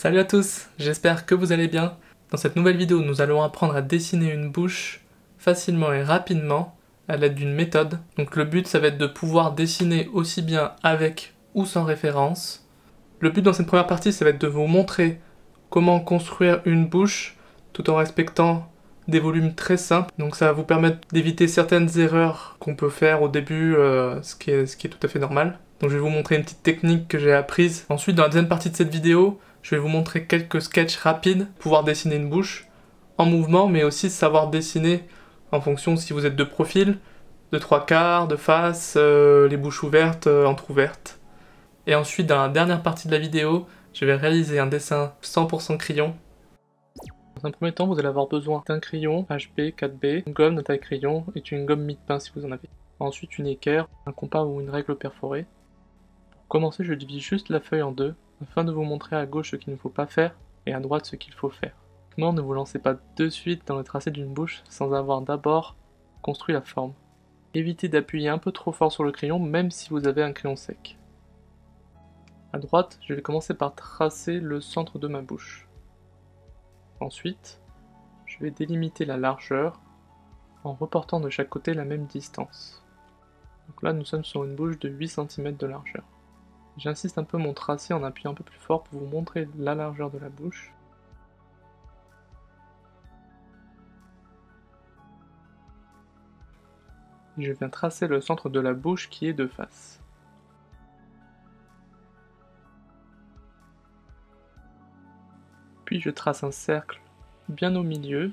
Salut à tous, j'espère que vous allez bien. Dans cette nouvelle vidéo, nous allons apprendre à dessiner une bouche facilement et rapidement à l'aide d'une méthode. Donc le but, ça va être de pouvoir dessiner aussi bien avec ou sans référence. Le but dans cette première partie, ça va être de vous montrer comment construire une bouche tout en respectant des volumes très simples. Donc ça va vous permettre d'éviter certaines erreurs qu'on peut faire au début, ce qui est tout à fait normal. Donc je vais vous montrer une petite technique que j'ai apprise. Ensuite, dans la deuxième partie de cette vidéo, je vais vous montrer quelques sketchs rapides, pouvoir dessiner une bouche en mouvement, mais aussi savoir dessiner en fonction si vous êtes de profil, de trois quarts, de face, les bouches ouvertes, entrouvertes. Et ensuite, dans la dernière partie de la vidéo, je vais réaliser un dessin 100% crayon. Dans un premier temps, vous allez avoir besoin d'un crayon HB 4B, une gomme de taille crayon et une gomme mie-de-pain si vous en avez. Ensuite, une équerre, un compas ou une règle perforée. Pour commencer, je divise juste la feuille en deux, afin de vous montrer à gauche ce qu'il ne faut pas faire et à droite ce qu'il faut faire. Maintenant, ne vous lancez pas de suite dans le tracé d'une bouche sans avoir d'abord construit la forme. Évitez d'appuyer un peu trop fort sur le crayon, même si vous avez un crayon sec. À droite, je vais commencer par tracer le centre de ma bouche. Ensuite, je vais délimiter la largeur en reportant de chaque côté la même distance. Donc là, nous sommes sur une bouche de 8 cm de largeur. J'insiste un peu mon tracé en appuyant un peu plus fort pour vous montrer la largeur de la bouche. Je viens tracer le centre de la bouche qui est de face. Puis je trace un cercle bien au milieu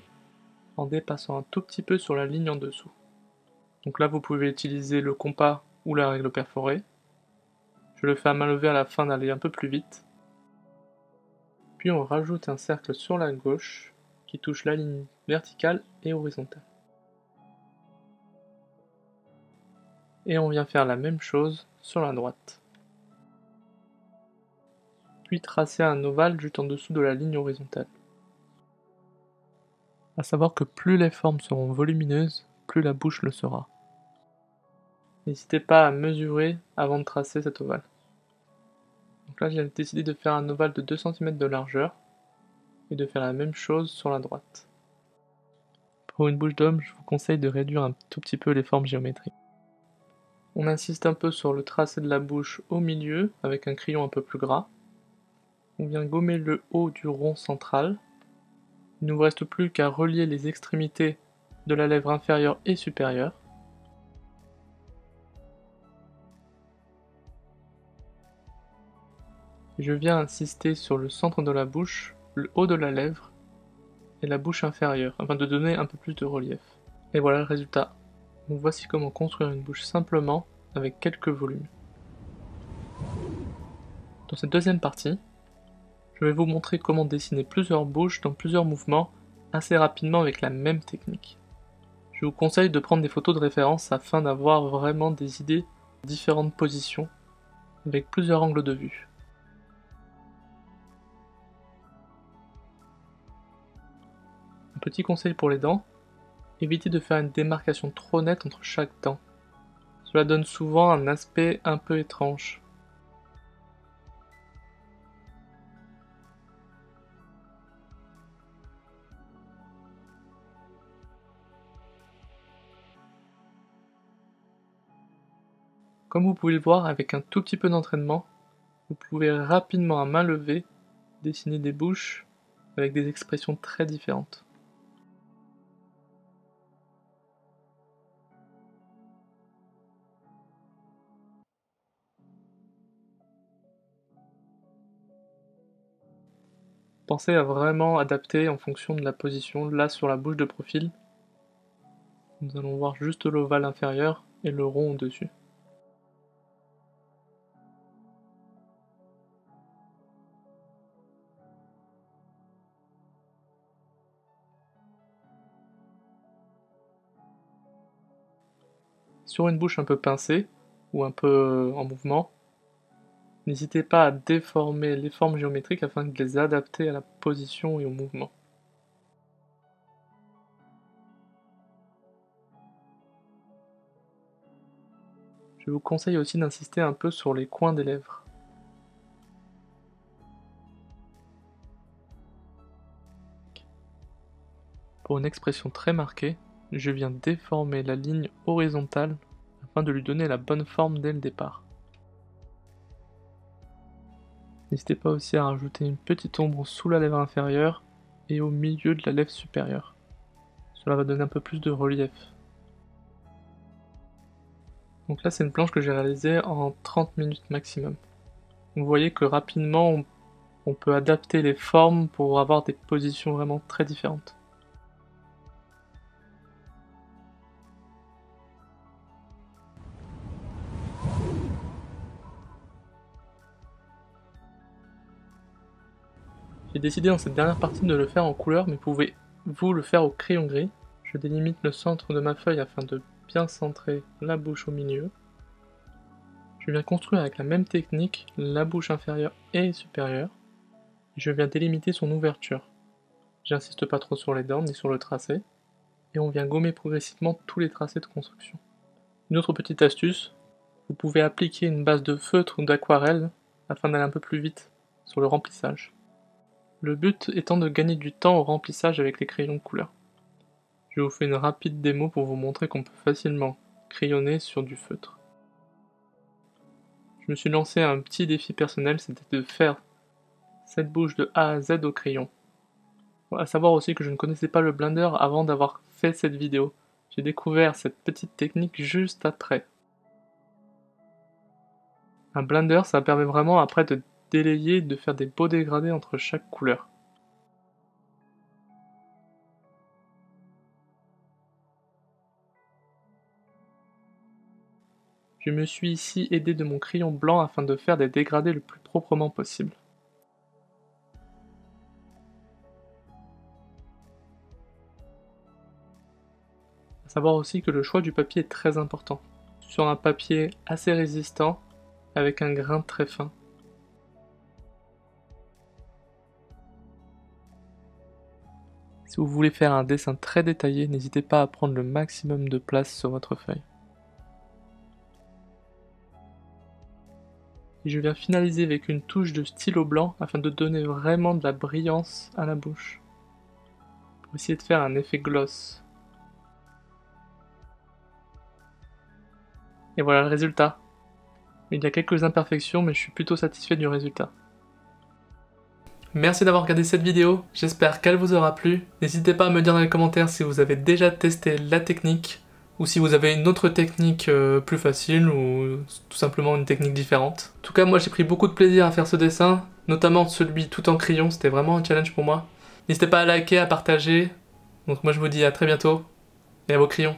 en dépassant un tout petit peu sur la ligne en dessous. Donc là vous pouvez utiliser le compas ou la règle perforée. Je le fais à main levée à la fin d'aller un peu plus vite. Puis on rajoute un cercle sur la gauche qui touche la ligne verticale et horizontale. Et on vient faire la même chose sur la droite. Puis tracer un ovale juste en dessous de la ligne horizontale. À savoir que plus les formes seront volumineuses, plus la bouche le sera. N'hésitez pas à mesurer avant de tracer cet ovale. Donc là j'ai décidé de faire un ovale de 2 cm de largeur et de faire la même chose sur la droite. Pour une bouche d'homme, je vous conseille de réduire un tout petit peu les formes géométriques. On insiste un peu sur le tracé de la bouche au milieu avec un crayon un peu plus gras. On vient gommer le haut du rond central. Il ne vous reste plus qu'à relier les extrémités de la lèvre inférieure et supérieure. Je viens insister sur le centre de la bouche, le haut de la lèvre et la bouche inférieure, afin de donner un peu plus de relief. Et voilà le résultat. Donc voici comment construire une bouche simplement avec quelques volumes. Dans cette deuxième partie, je vais vous montrer comment dessiner plusieurs bouches dans plusieurs mouvements assez rapidement avec la même technique. Je vous conseille de prendre des photos de référence afin d'avoir vraiment des idées de différentes positions avec plusieurs angles de vue. Un petit conseil pour les dents, évitez de faire une démarcation trop nette entre chaque dent. Cela donne souvent un aspect un peu étrange. Comme vous pouvez le voir, avec un tout petit peu d'entraînement, vous pouvez rapidement à main levée dessiner des bouches avec des expressions très différentes. Pensez à vraiment adapter en fonction de la position. Là sur la bouche de profil, nous allons voir juste l'ovale inférieur et le rond au-dessus. Sur une bouche un peu pincée, ou un peu en mouvement, n'hésitez pas à déformer les formes géométriques afin de les adapter à la position et au mouvement. Je vous conseille aussi d'insister un peu sur les coins des lèvres. Pour une expression très marquée, je viens déformer la ligne horizontale afin de lui donner la bonne forme dès le départ. N'hésitez pas aussi à rajouter une petite ombre sous la lèvre inférieure et au milieu de la lèvre supérieure. Cela va donner un peu plus de relief. Donc là c'est une planche que j'ai réalisée en 30 minutes maximum. Vous voyez que rapidement on peut adapter les formes pour avoir des positions vraiment très différentes. J'ai décidé dans cette dernière partie de le faire en couleur, mais pouvez-vous le faire au crayon gris. Je délimite le centre de ma feuille afin de bien centrer la bouche au milieu. Je viens construire avec la même technique la bouche inférieure et supérieure. Je viens délimiter son ouverture. J'insiste pas trop sur les dents ni sur le tracé. Et on vient gommer progressivement tous les tracés de construction. Une autre petite astuce, vous pouvez appliquer une base de feutre ou d'aquarelle afin d'aller un peu plus vite sur le remplissage. Le but étant de gagner du temps au remplissage avec les crayons de couleur. Je vous fais une rapide démo pour vous montrer qu'on peut facilement crayonner sur du feutre. Je me suis lancé un petit défi personnel, c'était de faire cette bouche de A à Z au crayon. À savoir aussi que je ne connaissais pas le Blender avant d'avoir fait cette vidéo. J'ai découvert cette petite technique juste après. Un Blender, ça permet vraiment après de délayer et de faire des beaux dégradés entre chaque couleur. Je me suis ici aidé de mon crayon blanc afin de faire des dégradés le plus proprement possible. À savoir aussi que le choix du papier est très important. Sur un papier assez résistant, avec un grain très fin. Si vous voulez faire un dessin très détaillé, n'hésitez pas à prendre le maximum de place sur votre feuille. Et je viens finaliser avec une touche de stylo blanc afin de donner vraiment de la brillance à la bouche. Pour essayer de faire un effet gloss. Et voilà le résultat. Il y a quelques imperfections mais je suis plutôt satisfait du résultat. Merci d'avoir regardé cette vidéo, j'espère qu'elle vous aura plu. N'hésitez pas à me dire dans les commentaires si vous avez déjà testé la technique ou si vous avez une autre technique plus facile ou tout simplement une technique différente. En tout cas, moi j'ai pris beaucoup de plaisir à faire ce dessin, notamment celui tout en crayon, c'était vraiment un challenge pour moi. N'hésitez pas à liker, à partager. Donc moi je vous dis à très bientôt et à vos crayons.